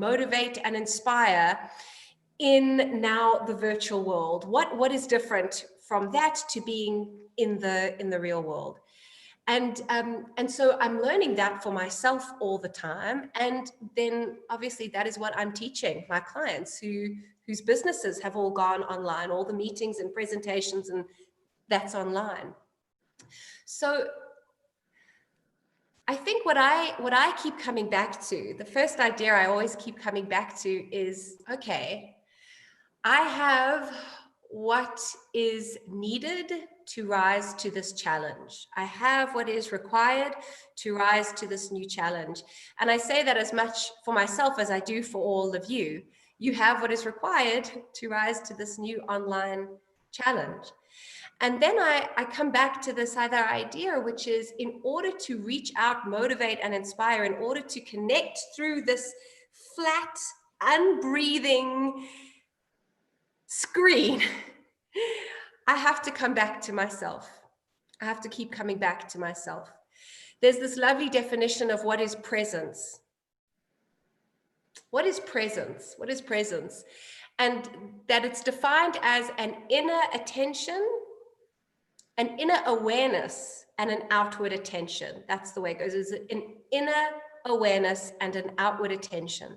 motivate and inspire in now the virtual world? What is different from that to being in the real world? And so I'm learning that for myself all the time. And then obviously that is what I'm teaching my clients whose businesses have all gone online, all the meetings and presentations, and that's online. So I think what I keep coming back to, the first idea I always keep coming back to is, okay, I have what is needed to rise to this challenge. I have what is required to rise to this new challenge. And I say that as much for myself as I do for all of you. You have what is required to rise to this new online challenge. And then I come back to this other idea, which is, in order to reach out, motivate, and inspire, in order to connect through this flat, unbreathing screen, I have to come back to myself. I have to keep coming back to myself. There's this lovely definition of what is presence. What is presence? What is presence? And that it's defined as an inner attention, an inner awareness, and an outward attention. That's the way it goes. It's an inner awareness and an outward attention.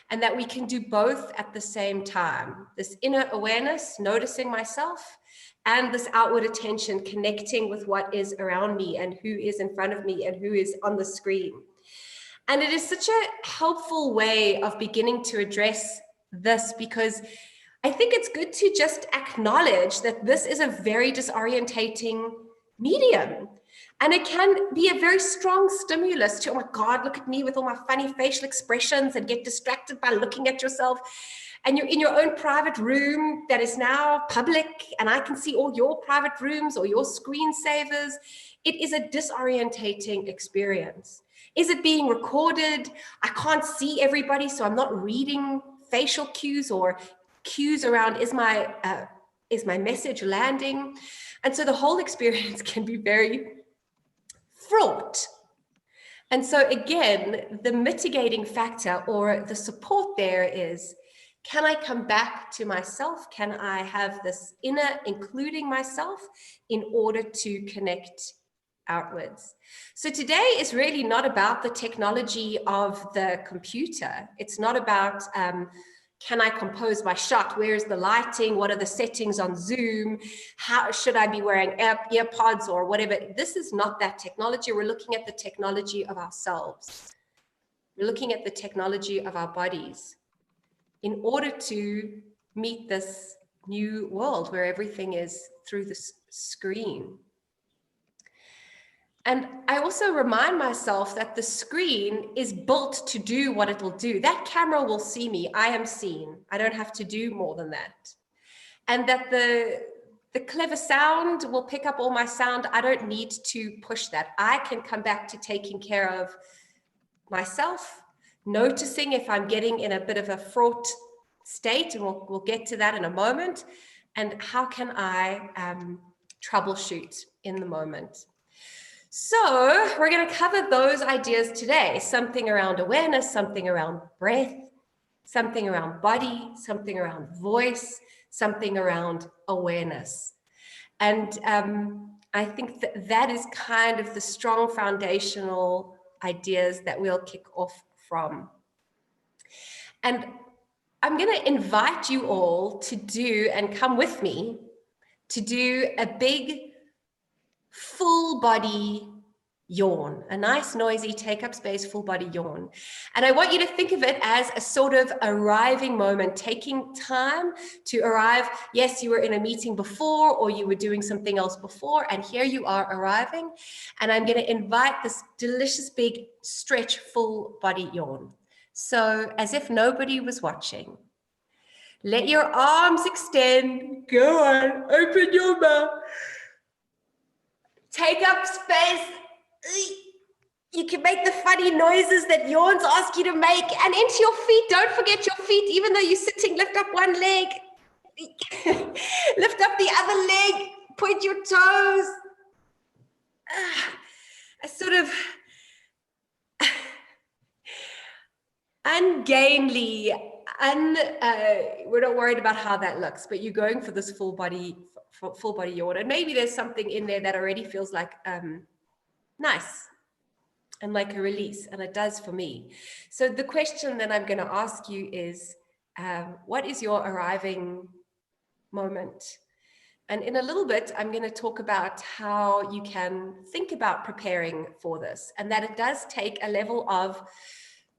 And that we can do both at the same time. This inner awareness, noticing myself, and this outward attention, connecting with what is around me and who is in front of me and who is on the screen. And it is such a helpful way of beginning to address this, because I think it's good to just acknowledge that this is a very disorientating medium. And it can be a very strong stimulus to, oh my God, look at me with all my funny facial expressions, and get distracted by looking at yourself. And you're in your own private room that is now public, and I can see all your private rooms or your screensavers. It is a disorientating experience. Is it being recorded? I can't see everybody, so I'm not reading facial cues or cues around, is my message landing? And so the whole experience can be very fraught. And so again, the mitigating factor or the support there is, can I come back to myself? Can I have this inner including myself in order to connect outwards? So today is really not about the technology of the computer. It's not about, can I compose my shot? Where's the lighting? What are the settings on Zoom? How should I be wearing earpods or whatever? This is not that technology. We're looking at the technology of ourselves. We're looking at the technology of our bodies in order to meet this new world where everything is through the screen. And I also remind myself that the screen is built to do what it'll do. That camera will see me. I am seen. I don't have to do more than that. And that the clever sound will pick up all my sound. I don't need to push that. I can come back to taking care of myself, noticing if I'm getting in a bit of a fraught state, and we'll get to that in a moment. And how can I troubleshoot in the moment? So we're going to cover those ideas today, something around awareness, something around breath, something around body, something around voice, something around awareness. And I think that is kind of the strong foundational ideas that we'll kick off from. And I'm going to invite you all to do, and come with me, to do a big full body yawn, a nice noisy take up space full body yawn. And I want you to think of it as a sort of arriving moment, taking time to arrive. Yes, you were in a meeting before, or you were doing something else before, and here you are arriving. And I'm going to invite this delicious big stretch full body yawn. So as if nobody was watching. Let your arms extend. Go on, open your mouth. Take up space. You can make the funny noises that yawns ask you to make, and into your feet. Don't forget your feet, even though you're sitting, lift up one leg. Lift up the other leg. Point your toes. A sort of ungainly, we're not worried about how that looks, but you're going for this full body yawn. And maybe there's something in there that already feels like nice and like a release, and it does for me. So the question that I'm going to ask you is, what is your arriving moment? And in a little bit, I'm going to talk about how you can think about preparing for this, and that it does take a level of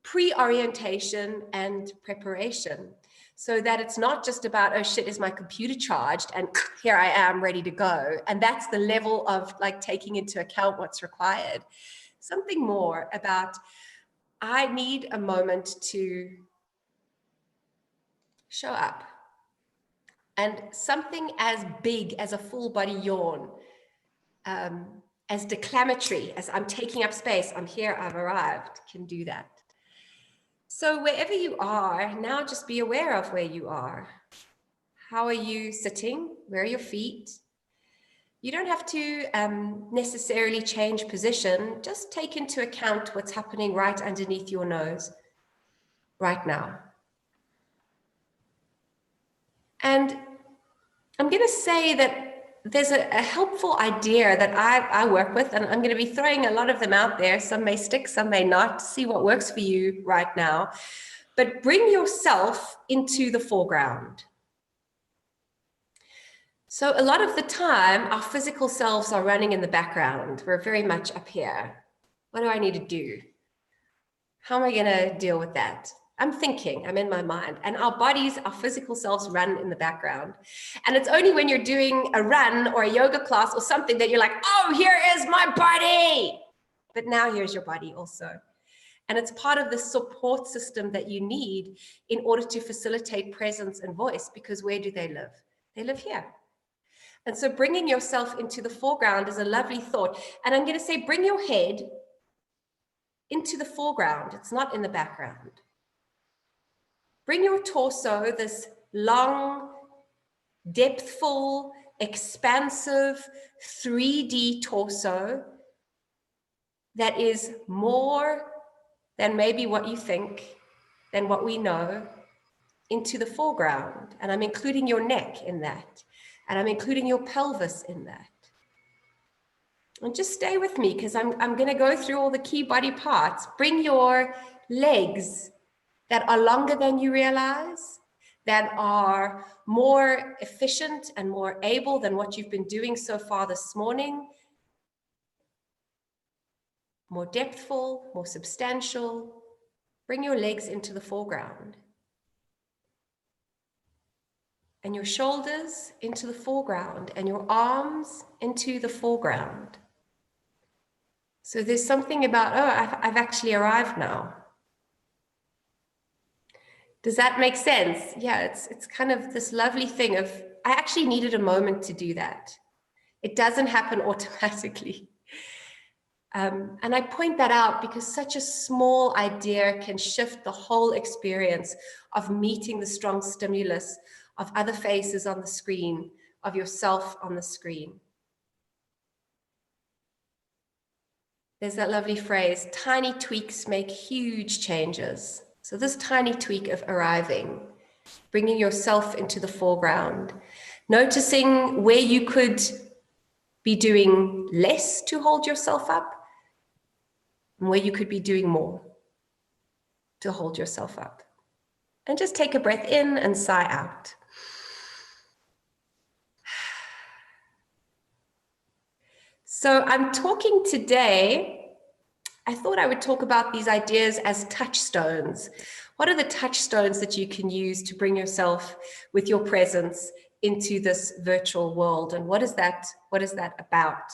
pre-orientation and preparation, so that it's not just about, oh shit, is my computer charged and here I am ready to go. And that's the level of like taking into account what's required. Something more about, I need a moment to show up. And something as big as a full body yawn, as declamatory as I'm taking up space, I'm here, I've arrived, can do that. So wherever you are, now just be aware of where you are. How are you sitting? Where are your feet? You don't have to necessarily change position. Just take into account what's happening right underneath your nose right now. And I'm going to say that there's a helpful idea that I work with, and I'm going to be throwing a lot of them out there. Some may stick, some may not. See what works for you right now. But bring yourself into the foreground. So a lot of the time, our physical selves are running in the background. We're very much up here. What do I need to do? How am I going to deal with that? I'm thinking, I'm in my mind, and our bodies, our physical selves run in the background. And it's only when you're doing a run or a yoga class or something that you're like, oh, here is my body. But now here's your body also. And it's part of the support system that you need in order to facilitate presence and voice, because where do they live? They live here. And so bringing yourself into the foreground is a lovely thought. And I'm going to say, bring your head into the foreground. It's not in the background. Bring your torso, this long, depthful, expansive, 3D torso that is more than maybe what you think, than what we know, into the foreground. And I'm including your neck in that. And I'm including your pelvis in that. And just stay with me, because I'm going to go through all the key body parts. Bring your legs that are longer than you realize, that are more efficient and more able than what you've been doing so far this morning. More depthful, more substantial. Bring your legs into the foreground. And your shoulders into the foreground, and your arms into the foreground. So there's something about, oh, I've actually arrived now. Does that make sense? Yeah, it's kind of this lovely thing of, I actually needed a moment to do that. It doesn't happen automatically. And I point that out because such a small idea can shift the whole experience of meeting the strong stimulus of other faces on the screen, of yourself on the screen. There's that lovely phrase, tiny tweaks make huge changes. So this tiny tweak of arriving, bringing yourself into the foreground, noticing where you could be doing less to hold yourself up, and where you could be doing more to hold yourself up. And just take a breath in and sigh out. So I'm talking today, I thought I would talk about these ideas as touchstones. What are the touchstones that you can use to bring yourself with your presence into this virtual world? And what is that about?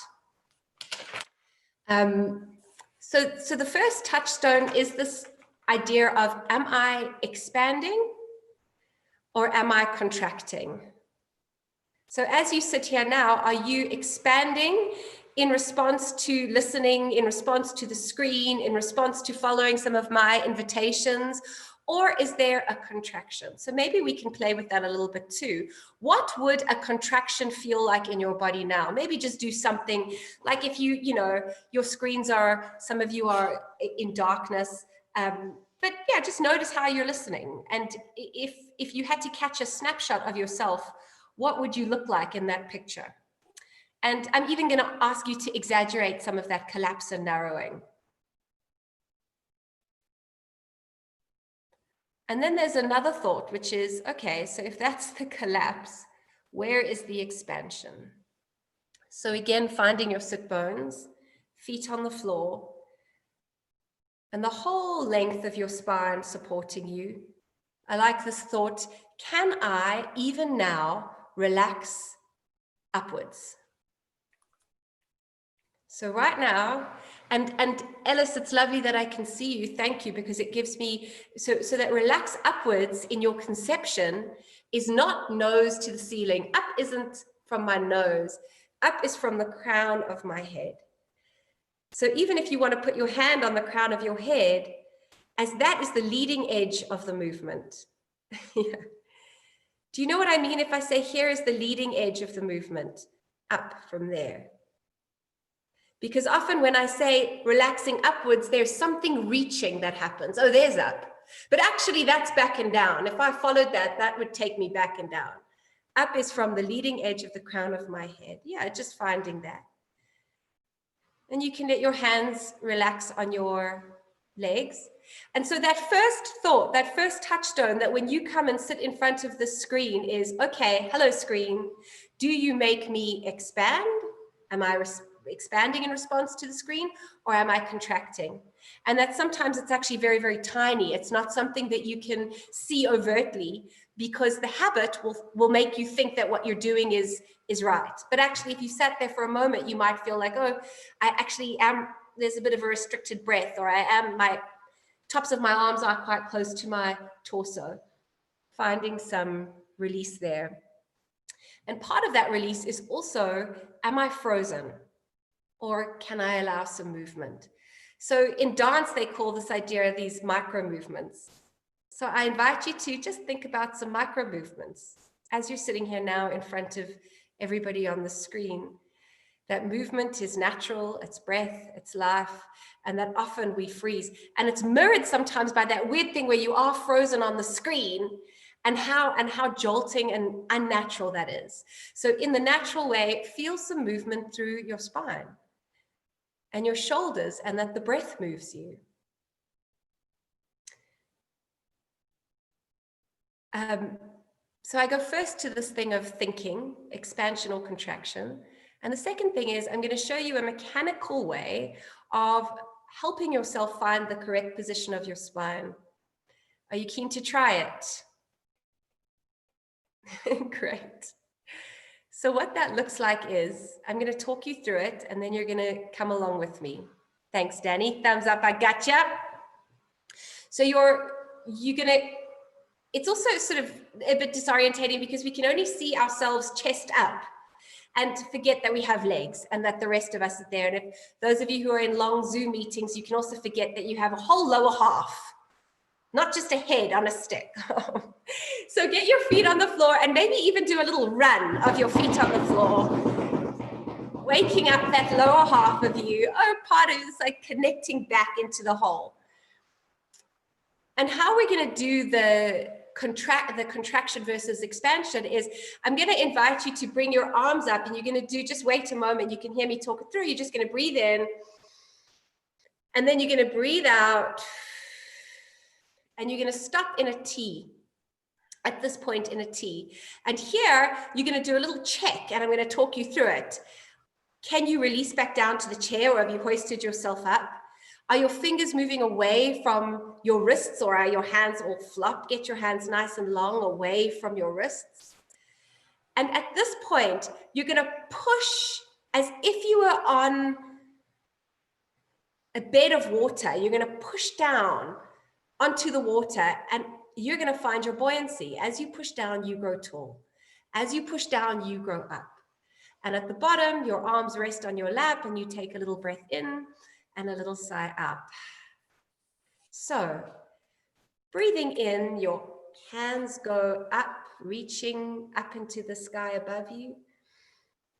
So the first touchstone is this idea of, am I expanding or am I contracting? So as you sit here now, are you expanding in response to listening, in response to the screen, in response to following some of my invitations, or is there a contraction? So maybe we can play with that a little bit too. What would a contraction feel like in your body now? Maybe just do something like if you know, your screens are, some of you are in darkness, but yeah, just notice how you're listening. And if you had to catch a snapshot of yourself, what would you look like in that picture? And I'm even going to ask you to exaggerate some of that collapse and narrowing. And then there's another thought, which is, okay, so if that's the collapse, where is the expansion? So again, finding your sit bones, feet on the floor, and the whole length of your spine supporting you. I like this thought, can I, even now, relax upwards? So right now, and Ellis, it's lovely that I can see you. Thank you, because it gives me, so that relax upwards in your conception is not nose to the ceiling. Up isn't from my nose. Up is from the crown of my head. So even if you want to put your hand on the crown of your head, as that is the leading edge of the movement. Yeah. Do you know what I mean if I say here is the leading edge of the movement, up from there? Because often when I say relaxing upwards, there's something reaching that happens. Oh, there's up. But actually that's back and down. If I followed that, that would take me back and down. Up is from the leading edge of the crown of my head. Yeah, just finding that. And you can let your hands relax on your legs. And so that first thought, that first touchstone, that when you come and sit in front of the screen is, okay, hello screen, do you make me expand? Am I expanding in response to the screen, or am I contracting? And that sometimes it's actually very, very tiny. It's not something that you can see overtly, because the habit will make you think that what you're doing is right. But actually, if you sat there for a moment, you might feel like, oh, I actually am, there's a bit of a restricted breath, or my tops of my arms are quite close to my torso, finding some release there. And part of that release is also, am I frozen? Or can I allow some movement? So in dance, they call this idea of these micro movements. So I invite you to just think about some micro movements as you're sitting here now in front of everybody on the screen. That movement is natural, it's breath, it's life, and that often we freeze. And it's mirrored sometimes by that weird thing where you are frozen on the screen, and how jolting and unnatural that is. So in the natural way, feel some movement through your spine and your shoulders, and that the breath moves you. So I go first to this thing of thinking, expansion or contraction. And the second thing is I'm going to show you a mechanical way of helping yourself find the correct position of your spine. Are you keen to try it? Great. So what that looks like is, I'm going to talk you through it, and then you're going to come along with me. Thanks, Danny. Thumbs up, I gotcha. So you're going to, it's also sort of a bit disorientating because we can only see ourselves chest up and forget that we have legs and that the rest of us is there. And if those of you who are in long Zoom meetings, you can also forget that you have a whole lower half, not just a head on a stick. So get your feet on the floor and maybe even do a little run of your feet on the floor, waking up that lower half of you. Oh, part of it is like connecting back into the whole. And how we're going to do the contraction versus expansion is, I'm going to invite you to bring your arms up, and you're going to do, just wait a moment, you can hear me talk it through. You're just going to breathe in, and then you're going to breathe out, and you're going to stop in a T, at this point in a T. And here, you're going to do a little check, and I'm going to talk you through it. Can you release back down to the chair, or have you hoisted yourself up? Are your fingers moving away from your wrists, or are your hands all flopped? Get your hands nice and long away from your wrists. And at this point, you're going to push as if you were on a bed of water. You're going to push down onto the water, and you're going to find your buoyancy. As you push down, you grow tall. As you push down, you grow up. And at the bottom, your arms rest on your lap, and you take a little breath in and a little sigh out. So breathing in, your hands go up, reaching up into the sky above you.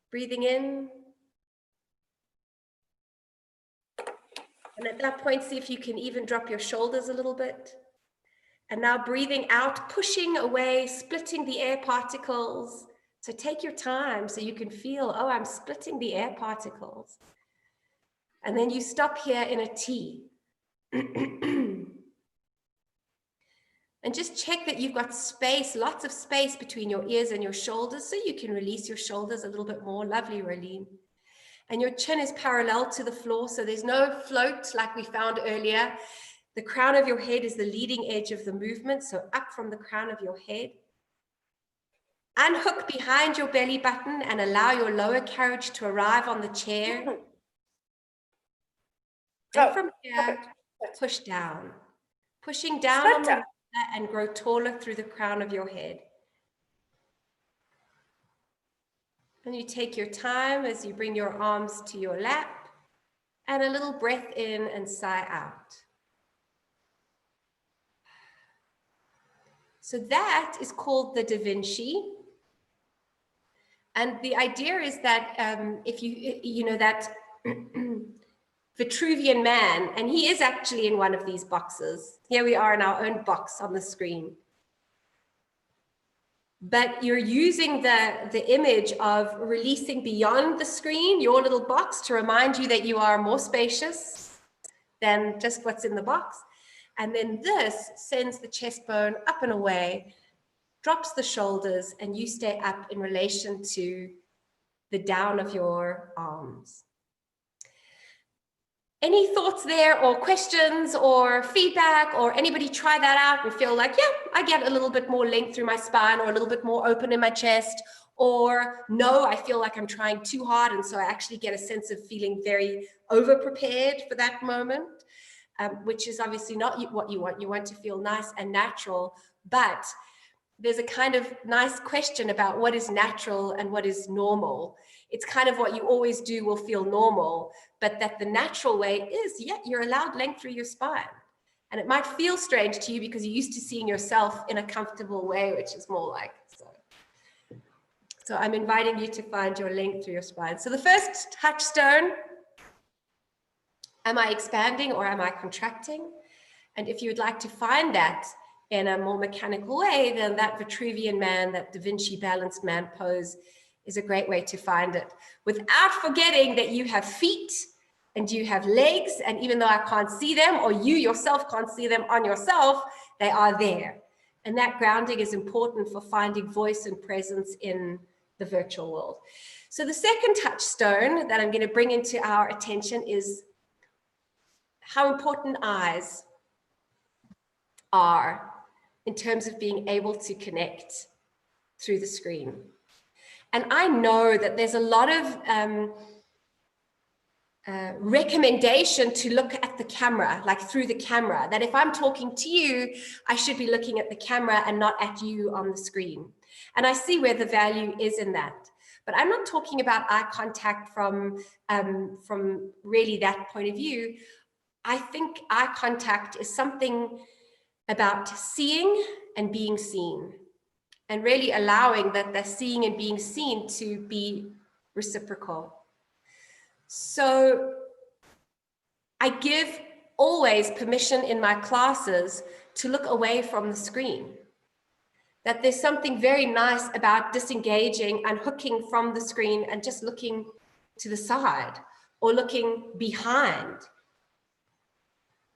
Breathing in. And at that point, see if you can even drop your shoulders a little bit. And now breathing out, pushing away, splitting the air particles. So take your time so you can feel, oh, I'm splitting the air particles. And then you stop here in a T. And just check that you've got space, lots of space between your ears and your shoulders, so you can release your shoulders a little bit more. Lovely, Rolene. And your chin is parallel to the floor, so there's no float like we found earlier. The crown of your head is the leading edge of the movement, so up from the crown of your head. Unhook behind your belly button and allow your lower carriage to arrive on the chair. And from here, push down. Pushing down on the water and grow taller through the crown of your head. And you take your time as you bring your arms to your lap and a little breath in and sigh out. So that is called the Da Vinci. And the idea is that if you know that Vitruvian man, and he is actually in one of these boxes. Here we are in our own box on the screen. But you're using the image of releasing beyond the screen, your little box, to remind you that you are more spacious than just what's in the box. And then this sends the chest bone up and away, drops the shoulders, and you stay up in relation to the down of your arms. Any thoughts there, or questions or feedback, or anybody try that out and feel like, yeah, I get a little bit more length through my spine, or a little bit more open in my chest, or no, I feel like I'm trying too hard, and so I actually get a sense of feeling very over-prepared for that moment, which is obviously not what you want. You want to feel nice and natural, but there's a kind of nice question about what is natural and what is normal. It's kind of what you always do will feel normal, but that the natural way is, yeah, you're allowed length through your spine. And it might feel strange to you because you're used to seeing yourself in a comfortable way, which is more like so. So I'm inviting you to find your length through your spine. So the first touchstone, am I expanding or am I contracting? And if you would like to find that in a more mechanical way, then that Vitruvian man, that Da Vinci balanced man pose is a great way to find it, without forgetting that you have feet and you have legs, and even though I can't see them, or you yourself can't see them on yourself, they are there. And that grounding is important for finding voice and presence in the virtual world. So the second touchstone that I'm going to bring into our attention is how important eyes are in terms of being able to connect through the screen. And I know that there's a lot of recommendation to look at the camera, like through the camera, that if I'm talking to you, I should be looking at the camera and not at you on the screen. And I see where the value is in that. But I'm not talking about eye contact from really that point of view. I think eye contact is something about seeing and being seen, and really allowing that the seeing and being seen to be reciprocal. So I give always permission in my classes to look away from the screen. That there's something very nice about disengaging, unhooking from the screen and just looking to the side or looking behind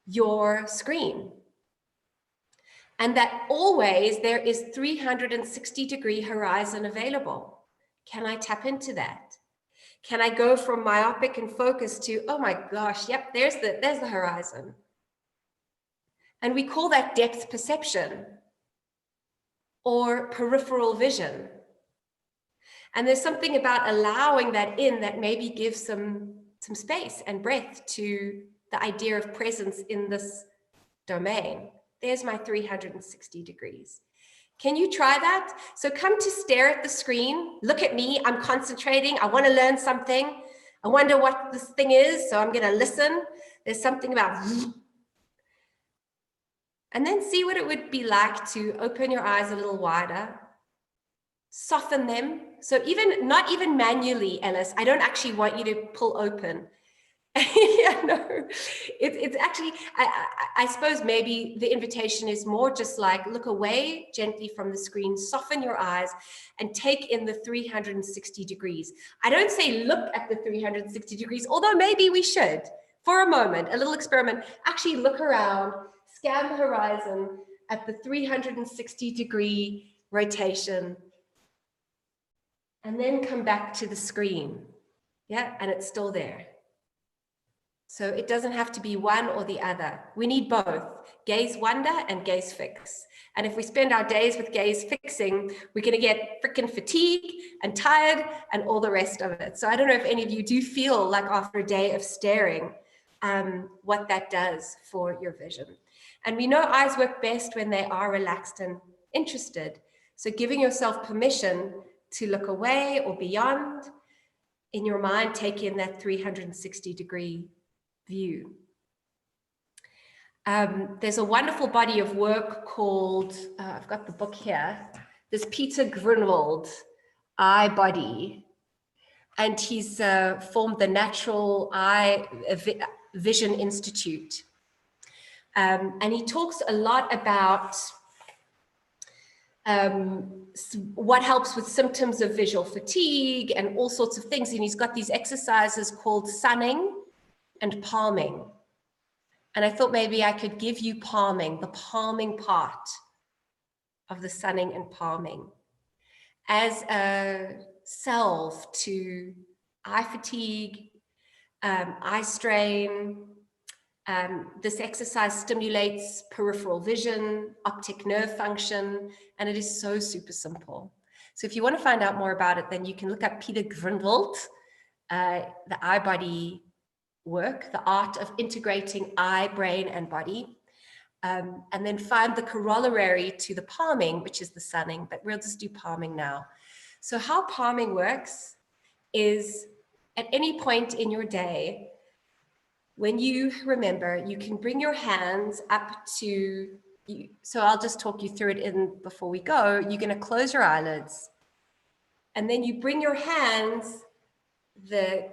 your screen. And that always there is 360-degree horizon available. Can I tap into that? Can I go from myopic and focus to, oh my gosh, yep, there's the horizon. And we call that depth perception or peripheral vision. And there's something about allowing that in that maybe gives some space and breadth to the idea of presence in this domain. There's my 360 degrees. Can you try that? So come to stare at the screen, look at me, I'm concentrating, I want to learn something. I wonder what this thing is, so I'm going to listen. There's something about, and then see what it would be like to open your eyes a little wider, soften them. So not even manually, Ellis, I don't actually want you to pull open. Yeah, no, it's actually, I suppose maybe the invitation is more just like look away gently from the screen, soften your eyes and take in the 360 degrees. I don't say look at the 360 degrees, although maybe we should for a moment, a little experiment, actually look around, scan the horizon at the 360-degree rotation, and then come back to the screen. Yeah, and it's still there. So it doesn't have to be one or the other. We need both, gaze wonder and gaze fix. And if we spend our days with gaze fixing, we're going to get freaking fatigue and tired and all the rest of it. So I don't know if any of you do feel like after a day of staring, what that does for your vision. And we know eyes work best when they are relaxed and interested. So giving yourself permission to look away or beyond, in your mind, take in that 360-degree view. There's a wonderful body of work called, I've got the book here, this Peter Grunwald Eye Body, and he's formed the Natural Eye Vision Institute. And he talks a lot about what helps with symptoms of visual fatigue and all sorts of things. And he's got these exercises called sunning and palming. And I thought maybe I could give you palming, the palming part of the sunning and palming, as a salve to eye fatigue, eye strain. This exercise stimulates peripheral vision, optic nerve function, and it is so super simple. So if you want to find out more about it, then you can look up Peter Grunwald, the eye body work, the art of integrating eye, brain, and body, and then find the corollary to the palming, which is the sunning, but we'll just do palming now. So how palming works is at any point in your day, when you remember, you can bring your hands up to, so I'll just talk you through it before we go. You're going to close your eyelids, and then you bring your hands, the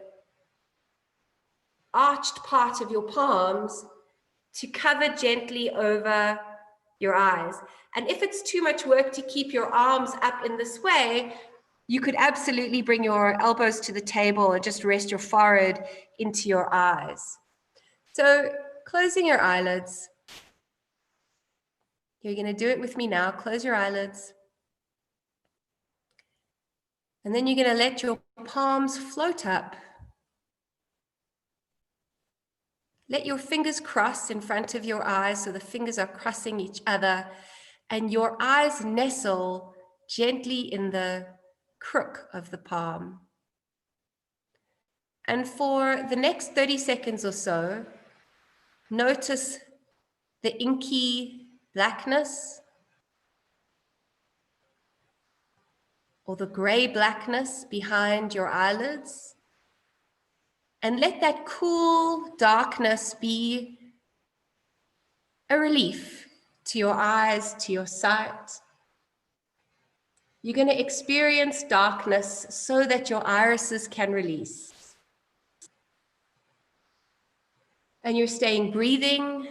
arched part of your palms, to cover gently over your eyes. And if it's too much work to keep your arms up in this way, you could absolutely bring your elbows to the table and just rest your forehead into your eyes. So closing your eyelids. You're going to do it with me now. Close your eyelids. And then you're going to let your palms float up. Let your fingers cross in front of your eyes so the fingers are crossing each other and your eyes nestle gently in the crook of the palm. And for the next 30 seconds or so, notice the inky blackness or the gray blackness behind your eyelids. And let that cool darkness be a relief to your eyes, to your sight. You're going to experience darkness so that your irises can release. And you're staying breathing.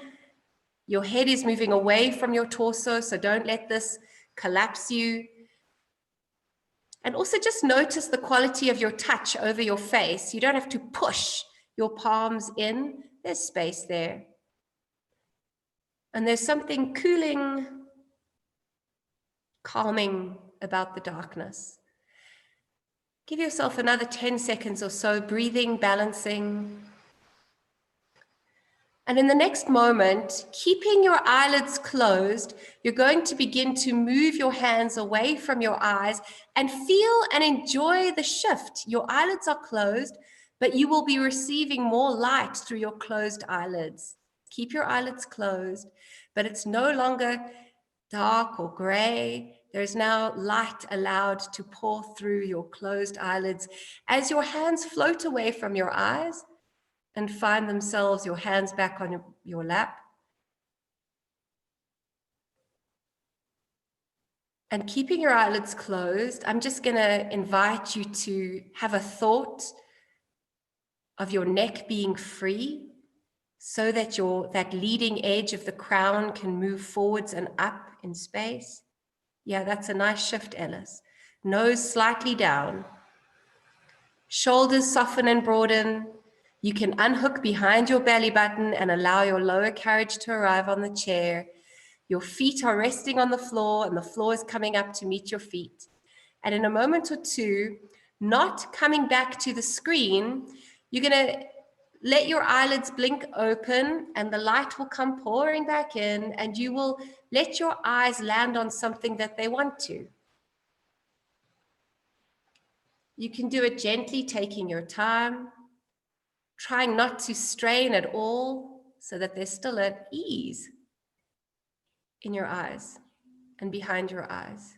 Your head is moving away from your torso, so don't let this collapse you. And also just notice the quality of your touch over your face. You don't have to push your palms in. There's space there. And there's something cooling, calming about the darkness. Give yourself another 10 seconds or so, breathing, balancing. And in the next moment, keeping your eyelids closed, you're going to begin to move your hands away from your eyes and feel and enjoy the shift. Your eyelids are closed, but you will be receiving more light through your closed eyelids. Keep your eyelids closed, but it's no longer dark or gray. There's now light allowed to pour through your closed eyelids as your hands float away from your eyes and find themselves, your hands back on your lap. And keeping your eyelids closed, I'm just going to invite you to have a thought of your neck being free so that that leading edge of the crown can move forwards and up in space. Yeah, that's a nice shift, Ellis. Nose slightly down. Shoulders soften and broaden. You can unhook behind your belly button and allow your lower carriage to arrive on the chair. Your feet are resting on the floor and the floor is coming up to meet your feet. And in a moment or two, not coming back to the screen, you're going to let your eyelids blink open and the light will come pouring back in, and you will let your eyes land on something that they want to. You can do it gently, taking your time, trying not to strain at all so that they're still at ease in your eyes and behind your eyes.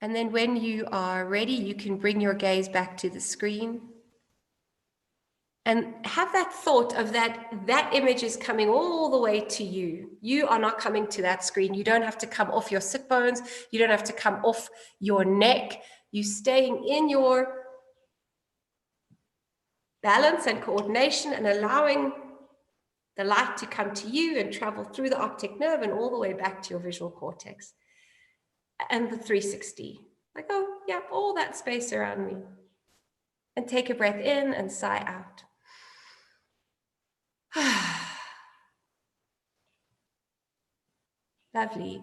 And then when you are ready, you can bring your gaze back to the screen and have that thought of that image is coming all the way to you. You are not coming to that screen. You don't have to come off your sit bones. You don't have to come off your neck. You're staying in your balance and coordination and allowing the light to come to you and travel through the optic nerve and all the way back to your visual cortex. And the 360. Like, oh, yeah, all that space around me. And take a breath in and sigh out. Lovely.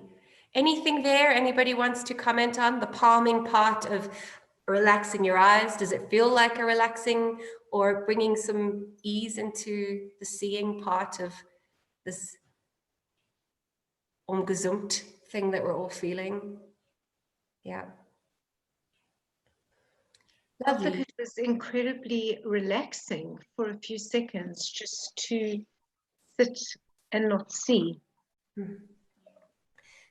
Anything there anybody wants to comment on? The palming part of relaxing your eyes. Does it feel like a relaxing or bringing some ease into the seeing part of this ongesund thing that we're all feeling? Yeah. Lovely. I felt it was incredibly relaxing for a few seconds just to sit and not see.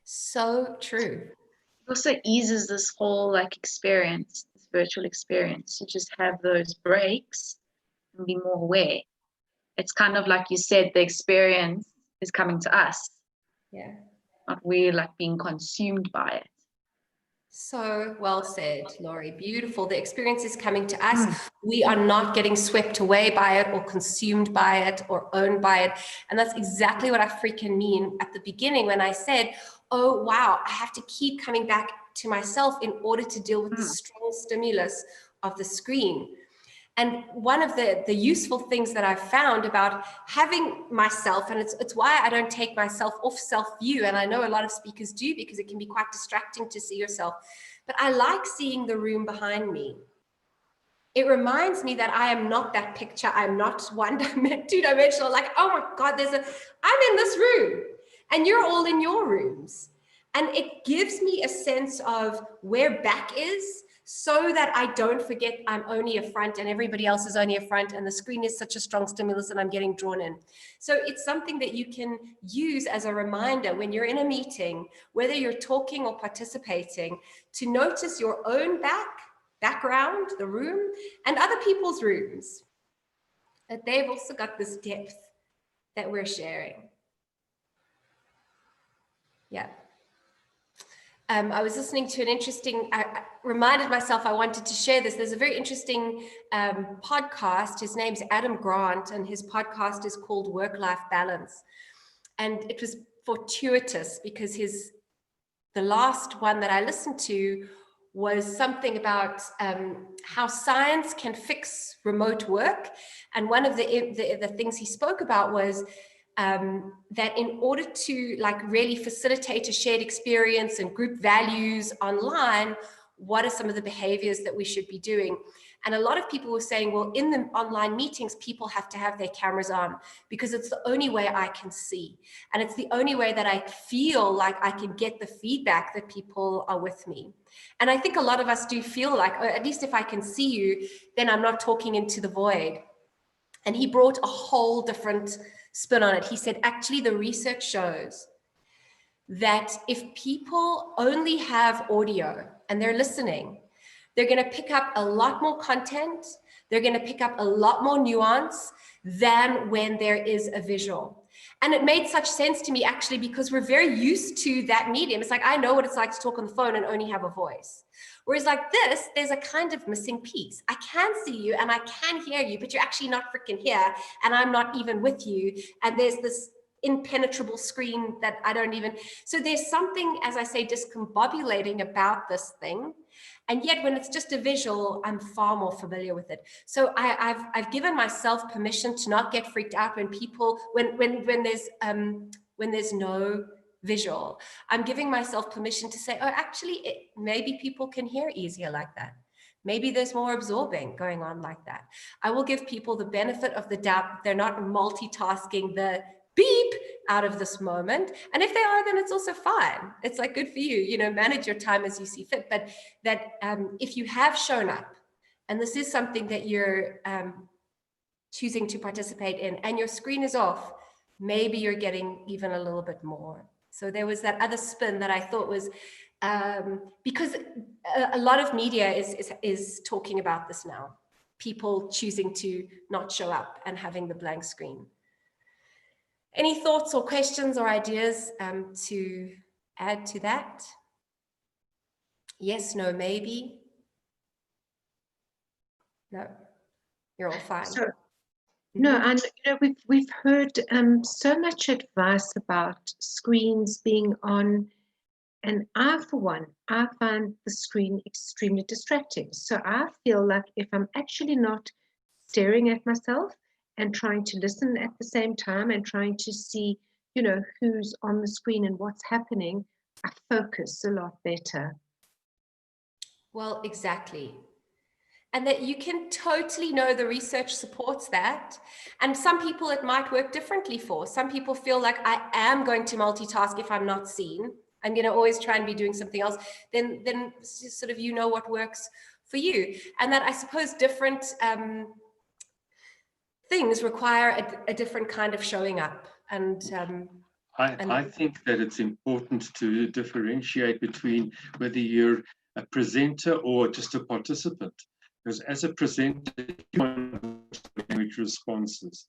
So true. It also eases this whole like experience, this virtual experience. You just have those breaks and be more aware. It's kind of like you said, the experience is coming to us. Yeah. Not we're like being consumed by it. So well said, Laurie. Beautiful. The experience is coming to us. We are not getting swept away by it or consumed by it or owned by it. And that's exactly what I freaking mean at the beginning when I said, oh, wow, I have to keep coming back to myself in order to deal with the strong stimulus of the screen. And one of the useful things that I've found about having myself, and it's why I don't take myself off self-view, and I know a lot of speakers do because it can be quite distracting to see yourself, but I like seeing the room behind me. It reminds me that I am not that picture. I'm not two-dimensional, like, oh my God, I'm in this room and you're all in your rooms. And it gives me a sense of where back is, so that I don't forget I'm only a front and everybody else is only a front and the screen is such a strong stimulus and I'm getting drawn in. So it's something that you can use as a reminder when you're in a meeting, whether you're talking or participating, to notice your own background, the room, and other people's rooms, that they've also got this depth that we're sharing. Yeah. I was listening to an interesting, I reminded myself I wanted to share this. There's a very interesting podcast. His name's Adam Grant, and his podcast is called Work-Life Balance. And it was fortuitous because the last one that I listened to was something about how science can fix remote work. And one of the things he spoke about was that in order to like really facilitate a shared experience and group values online, what are some of the behaviors that we should be doing? And a lot of people were saying, well, in the online meetings, people have to have their cameras on because it's the only way I can see. And it's the only way that I feel like I can get the feedback that people are with me. And I think a lot of us do feel like, or at least if I can see you, then I'm not talking into the void. And he brought a whole different spin on it. He said, actually, the research shows that if people only have audio and they're listening, they're going to pick up a lot more content. They're going to pick up a lot more nuance than when there is a visual. And it made such sense to me, actually, because we're very used to that medium. It's like, I know what it's like to talk on the phone and only have a voice. Whereas like this, there's a kind of missing piece. I can see you and I can hear you, but you're actually not freaking here. And I'm not even with you. And there's this impenetrable screen that I don't even, so there's something, as I say, discombobulating about this thing. And yet when it's just a visual, I'm far more familiar with it. So I've given myself permission to not get freaked out when people, when there's no visual. I'm giving myself permission to say, oh, actually, maybe people can hear easier like that. Maybe there's more absorbing going on like that. I will give people the benefit of the doubt. They're not multitasking the beep out of this moment. And if they are, then it's also fine. It's like, good for you, you know, manage your time as you see fit. But that if you have shown up, and this is something that you're choosing to participate in, and your screen is off, maybe you're getting even a little bit more. So there was that other spin that I thought was, because a lot of media is talking about this now, people choosing to not show up and having the blank screen. Any thoughts or questions or ideas to add to that? Yes, no, maybe? No, you're all fine. So, no, and you know, we've heard so much advice about screens being on, and I, for one, I find the screen extremely distracting. So I feel like if I'm actually not staring at myself and trying to listen at the same time and trying to see, you know, who's on the screen and what's happening, I focus a lot better. Well, exactly. And that you can totally know the research supports that. And some people it might work differently for. Some people feel like, I am going to multitask if I'm not seen. I'm going to always try and be doing something else. Then sort of, you know, what works for you. And that I suppose different things require a different kind of showing up. And I think that it's important to differentiate between whether you're a presenter or just a participant. Because as a presenter, you want language responses.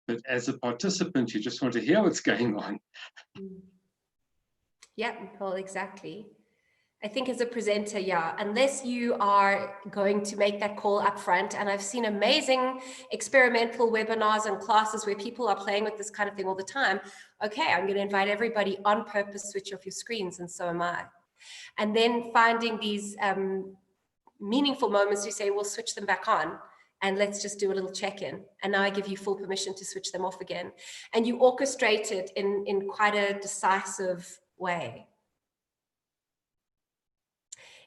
But as a participant, you just want to hear what's going on. Yeah, well, exactly. I think as a presenter, yeah, unless you are going to make that call up front, and I've seen amazing experimental webinars and classes where people are playing with this kind of thing all the time. Okay, I'm going to invite everybody on purpose, switch off your screens, and so am I. And then finding these meaningful moments, you say, we'll switch them back on and let's just do a little check-in. And now I give you full permission to switch them off again. And you orchestrate it in quite a decisive way.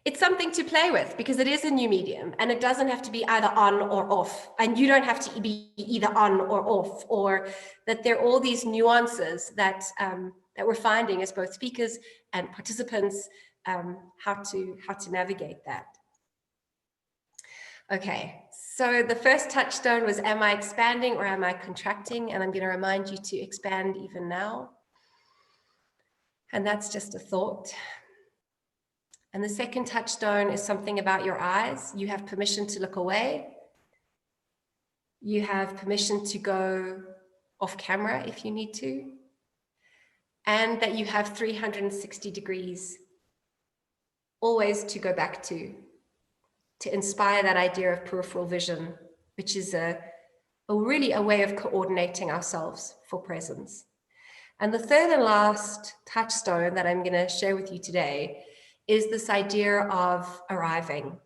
It's something to play with because it is a new medium and it doesn't have to be either on or off. And you don't have to be either on or off, or that there are all these nuances that, that we're finding as both speakers and participants, how to navigate that. Okay, so the first touchstone was, am I expanding or am I contracting? And I'm going to remind you to expand even now. And that's just a thought. And the second touchstone is something about your eyes. You have permission to look away. You have permission to go off camera if you need to. And that you have 360 degrees always to go back to inspire that idea of peripheral vision, which is really a way of coordinating ourselves for presence. And the third and last touchstone that I'm going to share with you today is this idea of arriving.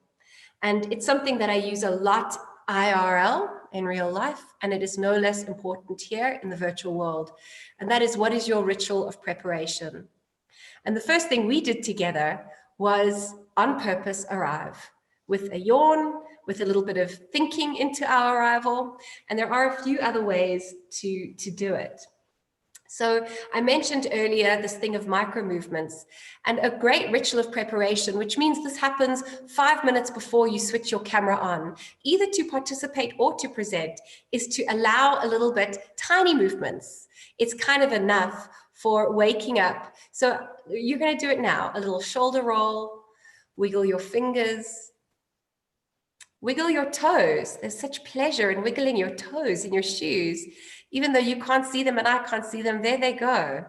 And it's something that I use a lot IRL, in real life, and it is no less important here in the virtual world. And that is, what is your ritual of preparation? And the first thing we did together was on purpose arrive, with a yawn, with a little bit of thinking into our arrival. And there are a few other ways to do it. So I mentioned earlier this thing of micro movements, and a great ritual of preparation, which means this happens 5 minutes before you switch your camera on, either to participate or to present, is to allow a little bit tiny movements. It's kind of enough for waking up. So you're going to do it now. A little shoulder roll, wiggle your fingers, wiggle your toes. There's such pleasure in wiggling your toes in your shoes. Even though you can't see them and I can't see them, there they go.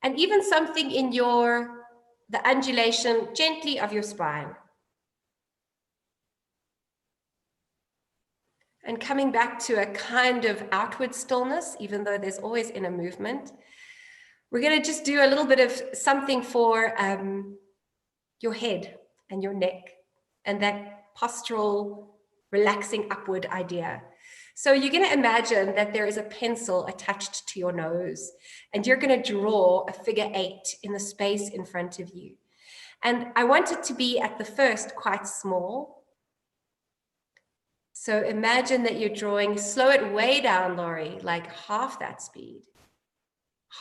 And even something in the undulation gently of your spine. And coming back to a kind of outward stillness, even though there's always inner movement. We're going to just do a little bit of something for your head and your neck and that postural, relaxing upward idea. So you're going to imagine that there is a pencil attached to your nose and you're going to draw a figure 8 in the space in front of you. And I want it to be at the first quite small. So imagine that you're drawing, slow it way down, Laurie, like half that speed.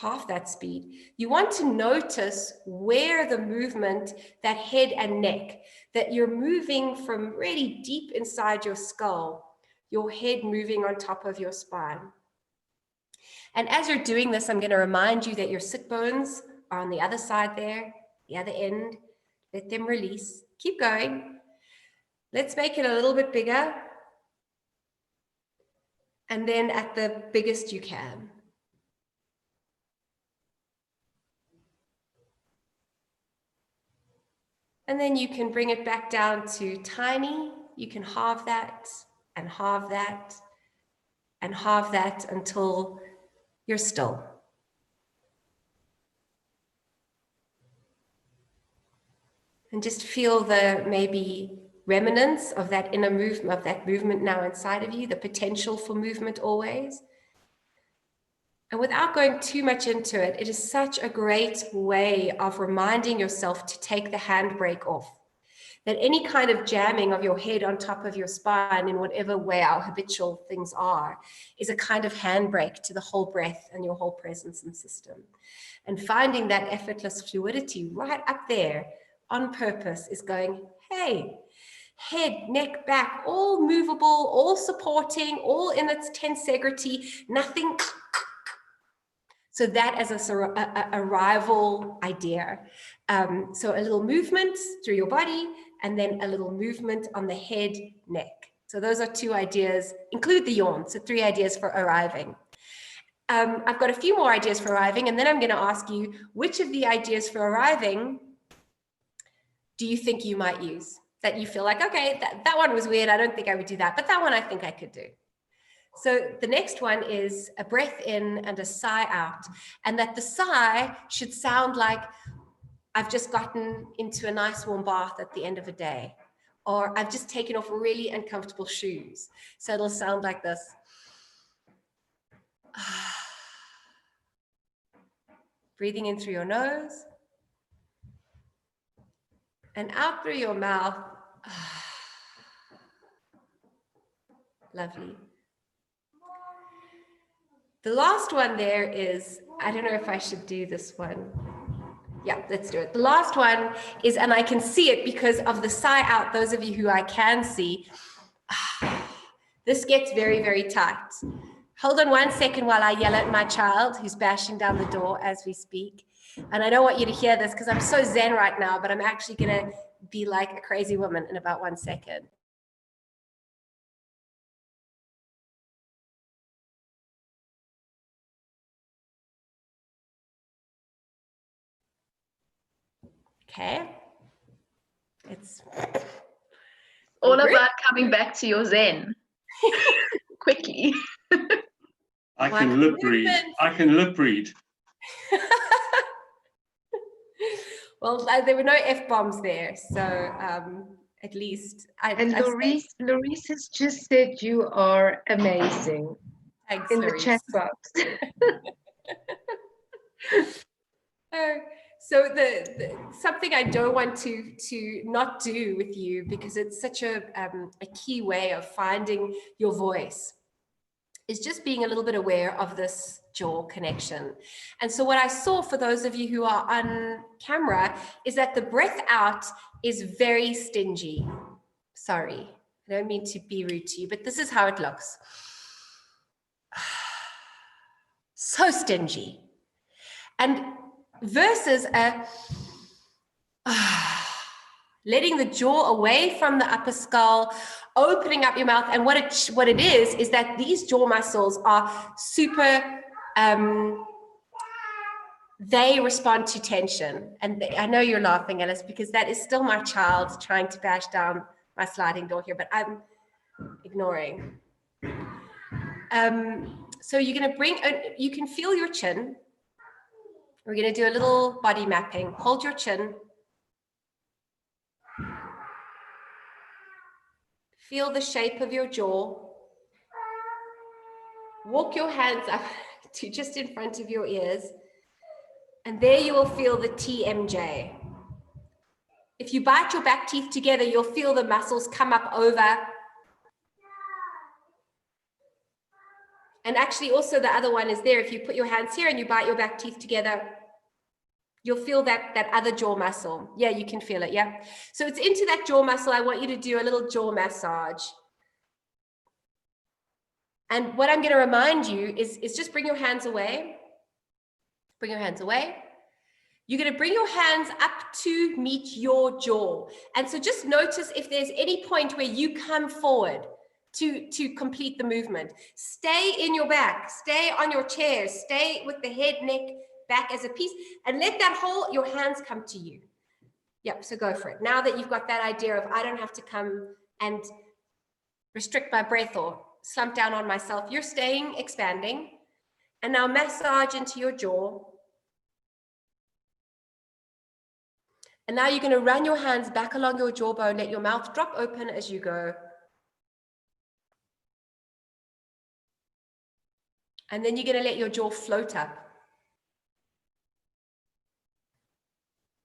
Half that speed. You want to notice where the movement, that head and neck, that you're moving from really deep inside your skull, your head moving on top of your spine. And as you're doing this, I'm going to remind you that your sit bones are on the other side there, the other end. Let them release. Keep going. Let's make it a little bit bigger. And then at the biggest you can. And then you can bring it back down to tiny. You can halve that and halve that and halve that until you're still. And just feel the maybe remnants of that inner movement, of that movement now inside of you, the potential for movement always. And without going too much into it, it is such a great way of reminding yourself to take the handbrake off. That any kind of jamming of your head on top of your spine in whatever way our habitual things are, is a kind of handbrake to the whole breath and your whole presence and system. And finding that effortless fluidity right up there on purpose is going, hey, head, neck, back, all movable, all supporting, all in its tensegrity, nothing. So that as a arrival idea. So a little movement through your body and then a little movement on the head, neck. So those are 2 ideas, include the yawn. So 3 ideas for arriving. I've got a few more ideas for arriving, and then I'm going to ask you, which of the ideas for arriving do you think you might use? That you feel like, okay, that one was weird. I don't think I would do that, but that one I think I could do. So the next one is a breath in and a sigh out. And that the sigh should sound like I've just gotten into a nice warm bath at the end of a day, or I've just taken off really uncomfortable shoes. So it'll sound like this. Breathing in through your nose and out through your mouth. Lovely. The last one there is, I don't know if I should do this one. Yeah, let's do it. The last one is, and I can see it because of the sigh out, those of you who I can see, this gets very, very tight. Hold on 1 second while I yell at my child who's bashing down the door as we speak. And I don't want you to hear this because I'm so zen right now, but I'm actually going to be like a crazy woman in about 1 second. Okay. It's all about coming back to your zen quickly. I can lip read. I can lip read. Well, there were no F-bombs there, so at least And Lorice has just said you are amazing. Thanks, in Lorice. the chat box. So the something I don't want to not do with you, because it's such a key way of finding your voice, is just being a little bit aware of this jaw connection. And so what I saw for those of you who are on camera is that the breath out is very stingy. Sorry, I don't mean to be rude to you, but this is how it looks. So stingy. And versus a, letting the jaw away from the upper skull, opening up your mouth. And what it is that these jaw muscles are super, they respond to tension. And I know you're laughing, Alice, because that is still my child trying to bash down my sliding door here, but I'm ignoring. So you're going to bring, you can feel your chin. We're going to do a little body mapping. Hold your chin. Feel the shape of your jaw. Walk your hands up to just in front of your ears. And there you will feel the TMJ. If you bite your back teeth together, you'll feel the muscles come up over. And actually also the other one is there. If you put your hands here and you bite your back teeth together, you'll feel that other jaw muscle. Yeah, you can feel it, yeah. So it's into that jaw muscle. I want you to do a little jaw massage. And what I'm going to remind you is just bring your hands away. Bring your hands away. You're going to bring your hands up to meet your jaw. And so just notice if there's any point where you come forward to complete the movement. Stay in your back, stay on your chair, stay with the head, neck, back as a piece, and let that whole, your hands come to you. Yep, so go for it. Now that you've got that idea of I don't have to come and restrict my breath or slump down on myself, you're staying, expanding. And now massage into your jaw. And now you're going to run your hands back along your jawbone, let your mouth drop open as you go. And then you're going to let your jaw float up.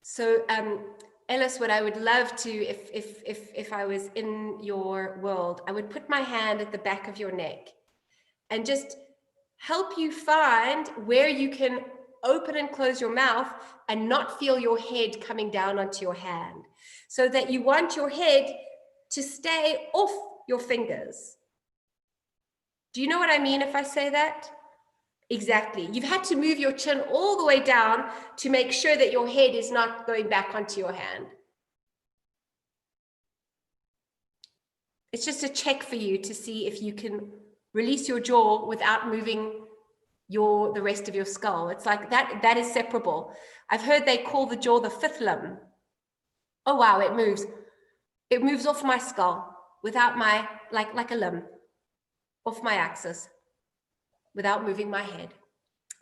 So Ellis, what I would love to, if I was in your world, I would put my hand at the back of your neck and just help you find where you can open and close your mouth and not feel your head coming down onto your hand. So that you want your head to stay off your fingers. Do you know what I mean if I say that? Exactly. You've had to move your chin all the way down to make sure that your head is not going back onto your hand. It's just a check for you to see if you can release your jaw without moving the rest of your skull. It's like that is separable. I've heard they call the jaw the fifth limb. Oh wow, it moves. It moves off my skull without my, like a limb, off my axis, without moving my head.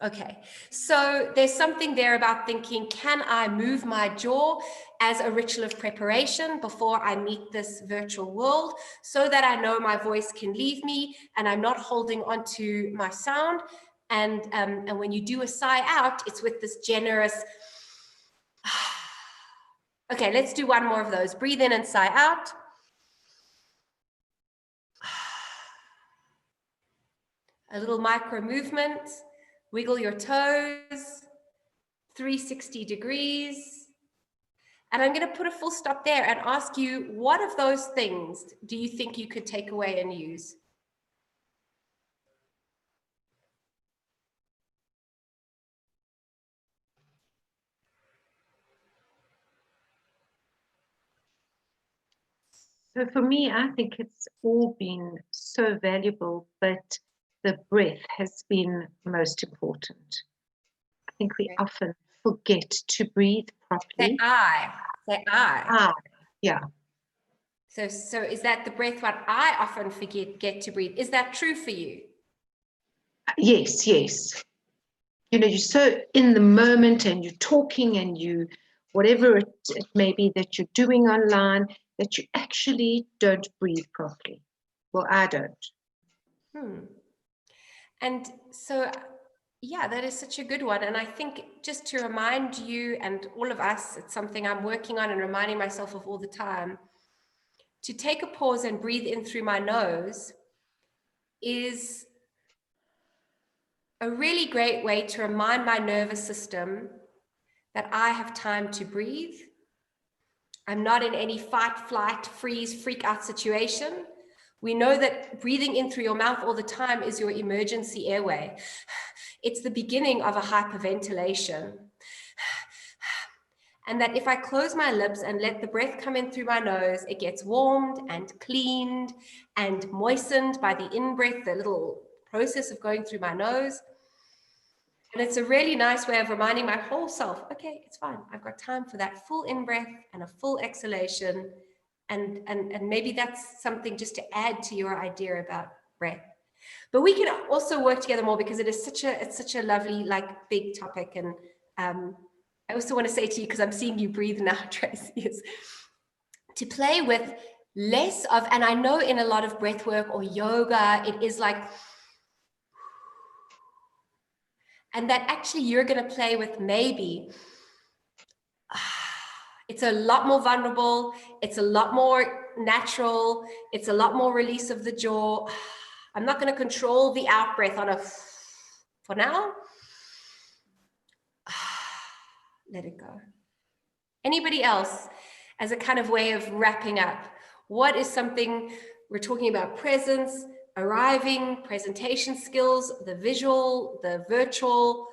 Okay, so there's something there about thinking, can I move my jaw as a ritual of preparation before I meet this virtual world so that I know my voice can leave me and I'm not holding onto my sound. And when you do a sigh out, it's with this generous. Okay, let's do one more of those. Breathe in and sigh out. A little micro movement. Wiggle your toes. 360 degrees. And I'm going to put a full stop there and ask you, what of those things do you think you could take away and use? So for me, I think it's all been so valuable, but the breath has been most important. I think we often forget to breathe properly. Say I. Say I. Yeah. So is that the breath what I often get to breathe? Is that true for you? Yes. You know, you're so in the moment and you're talking and you, whatever it may be that you're doing online, that you actually don't breathe properly. Well, I don't. And so, yeah, that is such a good one. And I think just to remind you and all of us, it's something I'm working on and reminding myself of all the time, to take a pause and breathe in through my nose is a really great way to remind my nervous system that I have time to breathe. I'm not in any fight, flight, freeze, freak out situation. We know that breathing in through your mouth all the time is your emergency airway. It's the beginning of a hyperventilation. And that if I close my lips and let the breath come in through my nose, it gets warmed and cleaned and moistened by the in-breath, the little process of going through my nose. And it's a really nice way of reminding my whole self, okay, it's fine. I've got time for that full in-breath and a full exhalation. And maybe that's something just to add to your idea about breath. But we can also work together more because it's such a lovely, like, big topic. And I also want to say to you, because I'm seeing you breathe now, Tracy, is to play with less of, and I know in a lot of breath work or yoga, it is like, and that actually you're going to play with maybe, it's a lot more vulnerable, it's a lot more natural, it's a lot more release of the jaw. I'm not going to control the out breath on a, for now. Let it go. Anybody else, as a kind of way of wrapping up, what is something, we're talking about presence, arriving, presentation skills, the visual, the virtual,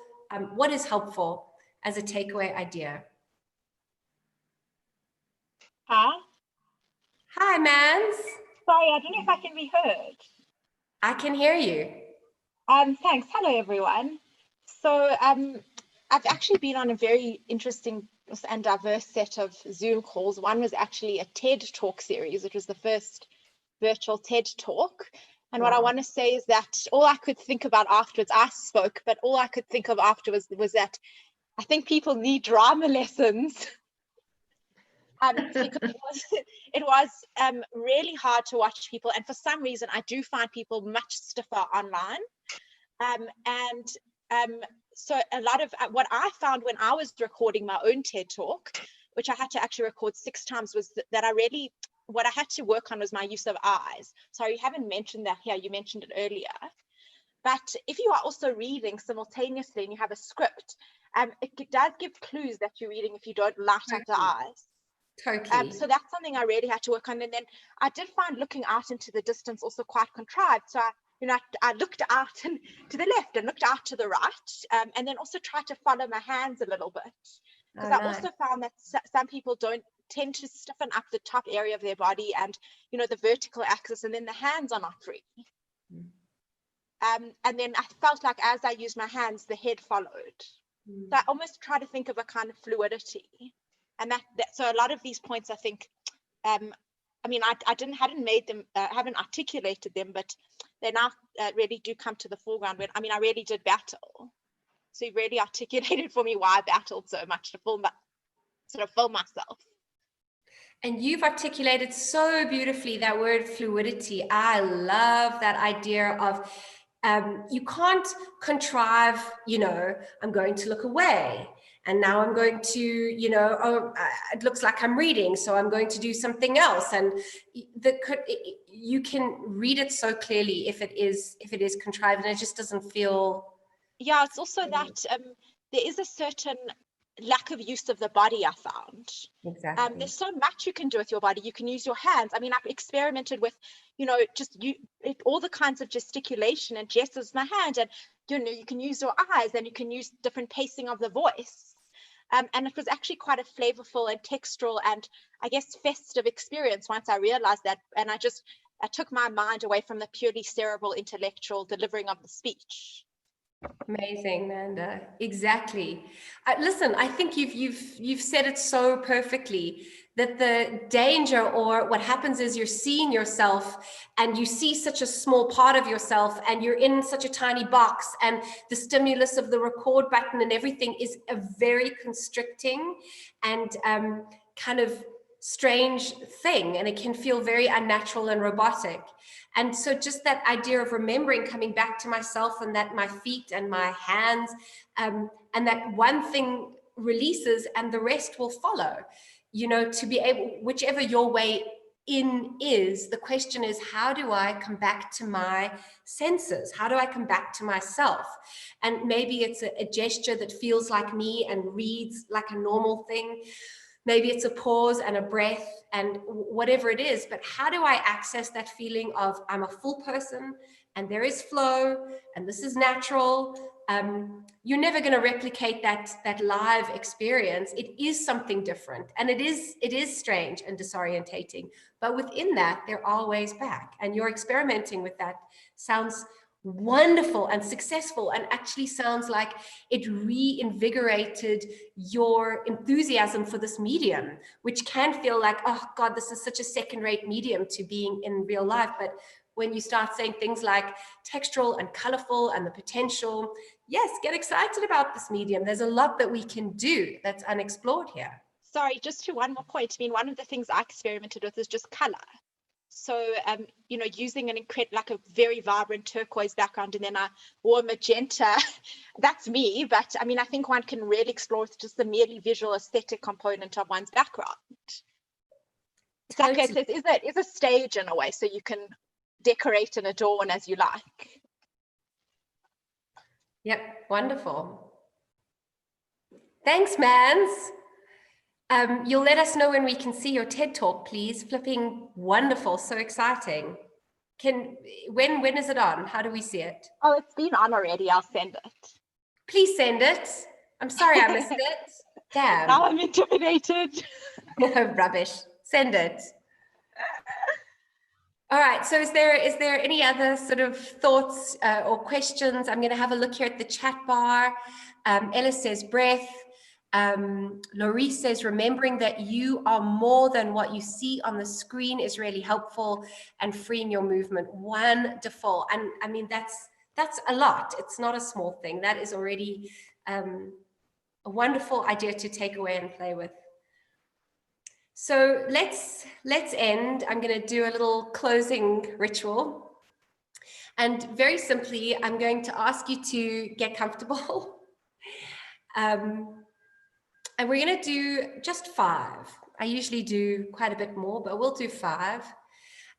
what is helpful as a takeaway idea? Huh? Hi, Mans. Sorry, I don't know if I can be heard. I can hear you. Thanks. Hello, everyone. So I've actually been on a very interesting and diverse set of Zoom calls. One was actually a TED Talk series. It was the first virtual TED Talk. And what I want to say is that all I could think about afterwards, I spoke, but all I could think of afterwards was that I think people need drama lessons. Because it was really hard to watch people. And for some reason, I do find people much stiffer online. So a lot of what I found when I was recording my own TED Talk, which I had to actually record 6 times, was that what I had to work on was my use of eyes. Sorry, you haven't mentioned that here. You mentioned it earlier. But if you are also reading simultaneously and you have a script, it does give clues that you're reading if you don't light up the eyes. Totally. So that's something I really had to work on. And then I did find looking out into the distance also quite contrived. So I looked out and to the left and looked out to the right, and then also tried to follow my hands a little bit. Because I also found that some people don't tend to stiffen up the top area of their body and, the vertical axis, and then the hands are not free. And then I felt like as I used my hands, the head followed. So I almost try to think of a kind of fluidity. And so a lot of these points, I think, I hadn't made them, haven't articulated them, but they now really do come to the foreground. I really did battle. So you really articulated for me why I battled so much to film myself. And you've articulated so beautifully that word fluidity. I love that idea of you can't contrive, I'm going to look away. And now I'm going to, it looks like I'm reading, so I'm going to do something else. And you can read it so clearly if it is contrived, and it just doesn't feel. Yeah, it's also that there is a certain lack of use of the body, I found. Exactly. There's so much you can do with your body. You can use your hands. I've experimented with, all the kinds of gesticulation and gestures with my hand, and you can use your eyes, and you can use different pacing of the voice. And it was actually quite a flavorful and textural and, I guess, festive experience once I realized that. And I took my mind away from the purely cerebral, intellectual delivering of the speech. Amazing, Amanda. Exactly. Listen, I think you've said it so perfectly, that the danger, or what happens is you're seeing yourself and you see such a small part of yourself and you're in such a tiny box, and the stimulus of the record button and everything is a very constricting and kind of strange thing, and it can feel very unnatural and robotic. And so just that idea of remembering, coming back to myself, and that my feet and my hands, and that one thing releases and the rest will follow, to be able, whichever your way in is, the question is, how do I come back to my senses? How do I come back to myself? And maybe it's a gesture that feels like me and reads like a normal thing. Maybe it's a pause and a breath and whatever it is, but how do I access that feeling of I'm a full person and there is flow and this is natural, you're never going to replicate that live experience. It is something different, and it is strange and disorientating, but within that there are ways back, and you're experimenting with that. Sounds wonderful and successful, and actually sounds like it reinvigorated your enthusiasm for this medium, which can feel like, oh God, this is such a second-rate medium to being in real life. But when you start saying things like textural and colorful and the potential, yes, get excited about this medium. There's a lot that we can do that's unexplored here. Sorry, just to one more point. I mean, one of the things I experimented with is just color. So, you know, using like a very vibrant turquoise background, and then I wore magenta. That's me, but I mean, I think one can really explore just the merely visual aesthetic component of one's background. It's Totally. like it's a stage in a way, so you can decorate and adorn as you like. Yep, wonderful. Thanks, Mans. You'll let us know when we can see your TED Talk, please. Flipping wonderful, so exciting. When is it on? How do we see it? Oh, it's been on already. I'll send it. Please send it. I'm sorry I missed it. Damn. Now I'm intimidated. Rubbish. Send it. All right, so is there any other sort of thoughts or questions? I'm going to have a look here at the chat bar. Ella says breath. Laurie says remembering that you are more than what you see on the screen is really helpful, and freeing your movement. Wonderful. And I mean, that's a lot. It's not a small thing. That is already a wonderful idea to take away and play with. So let's end. I'm going to do a little closing ritual. And very simply, I'm going to ask you to get comfortable. And we're going to do just 5. I usually do quite a bit more, but we'll do 5.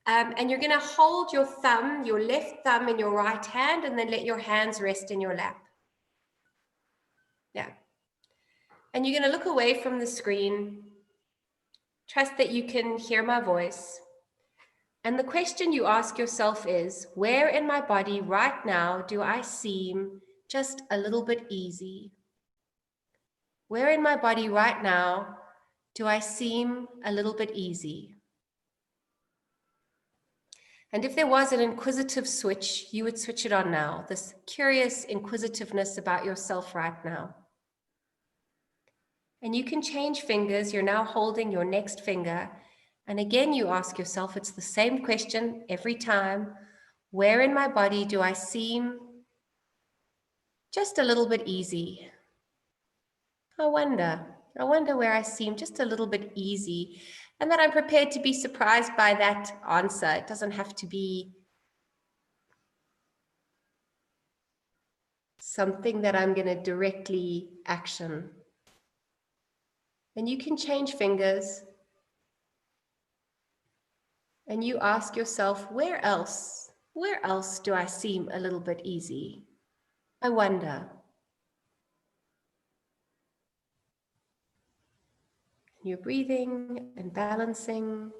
And you're going to hold your thumb, your left thumb in your right hand, and then let your hands rest in your lap. Yeah. And you're going to look away from the screen. Trust that you can hear my voice. And the question you ask yourself is, where in my body right now do I seem just a little bit easy? Where in my body right now do I seem a little bit easy? And if there was an inquisitive switch, you would switch it on now, this curious inquisitiveness about yourself right now. And you can change fingers. You're now holding your next finger. And again, you ask yourself, it's the same question every time. Where in my body do I seem just a little bit easy? I wonder where I seem just a little bit easy, and that I'm prepared to be surprised by that answer. It doesn't have to be something that I'm going to directly action. And you can change fingers, and you ask yourself, where else do I seem a little bit easy? I wonder. You're breathing and balancing,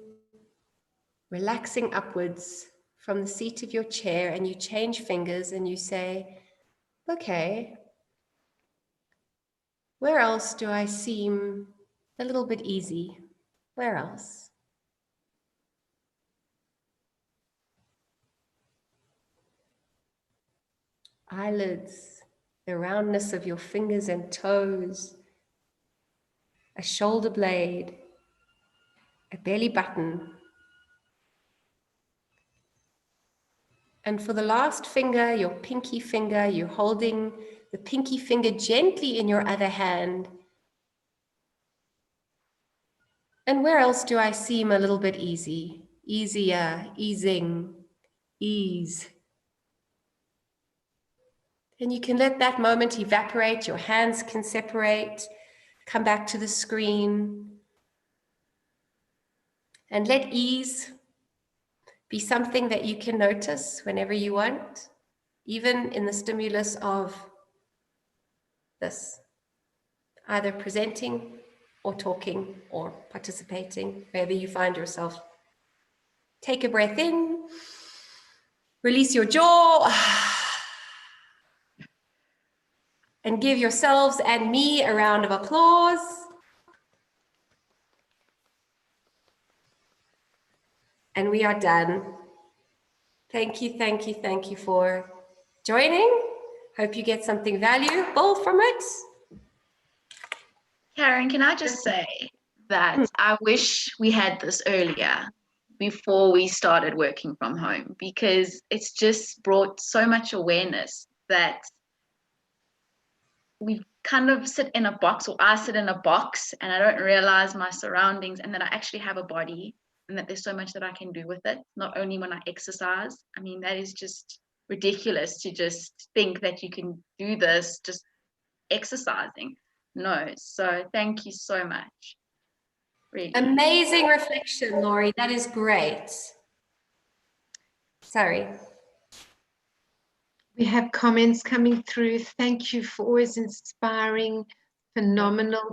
relaxing upwards from the seat of your chair, and you change fingers and you say, okay, where else do I seem a little bit easy? Where else? Eyelids, the roundness of your fingers and toes, a shoulder blade, a belly button. And for the last finger, your pinky finger, you're holding the pinky finger gently in your other hand. And where else do I seem a little bit easy? Easier, easing, ease. And you can let that moment evaporate. Your hands can separate. Come back to the screen. And let ease be something that you can notice whenever you want, even in the stimulus of this, either presenting or talking or participating, wherever you find yourself. Take a breath in, release your jaw, And give yourselves and me a round of applause. And we are done. Thank you, thank you, thank you for joining. Hope you get something valuable from it. Caryn, can I just say that I wish we had this earlier before we started working from home, because it's just brought so much awareness that we kind of sit in a box, or I sit in a box and I don't realize my surroundings, and that I actually have a body and that there's so much that I can do with it, not only when I exercise. I mean, that is just ridiculous to just think that you can do this just exercising. No, so thank you so much. Really. Amazing reflection, Laurie. That is great. Sorry. We have comments coming through. Thank you for always inspiring, phenomenal